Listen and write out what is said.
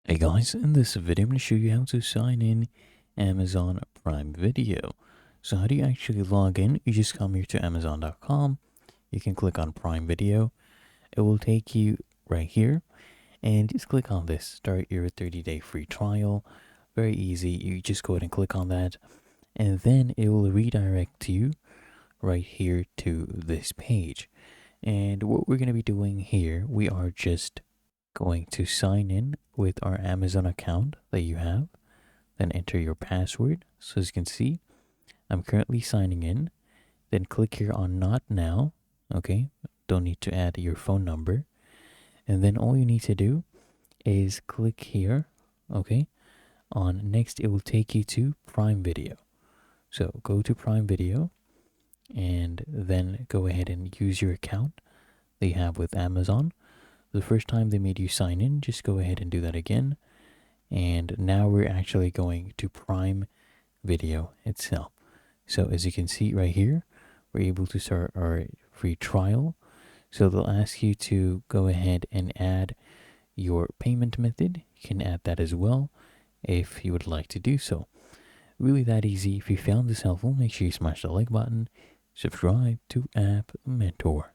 Hey guys, in this video I'm going to show you how to sign in Amazon Prime Video. So how do you actually log in? You just come here to Amazon.com. You can click on Prime Video. It will take you right here and just click on this. Start your 30-day free trial. Very easy. You just go ahead and click on that and then it will redirect you right here to this page. And what we're going to be doing here, we are just going to sign in with our Amazon account that you have, then enter your password. So as you can see, I'm currently signing in. Then click here on not now. Okay, don't need to add your phone number. And then all you need to do is click here, okay, on next. It will take you to Prime Video. So go to Prime Video and then go ahead and use your account that you have with Amazon. The first time they made you sign in, just go ahead and do that again. And now we're actually going to Prime Video itself. So as you can see right here, we're able to start our free trial. So they'll ask you to go ahead and add your payment method. You can add that as well if you would like to do so. Really that easy. If you found this helpful, make sure you smash the like button, subscribe to App Mentor.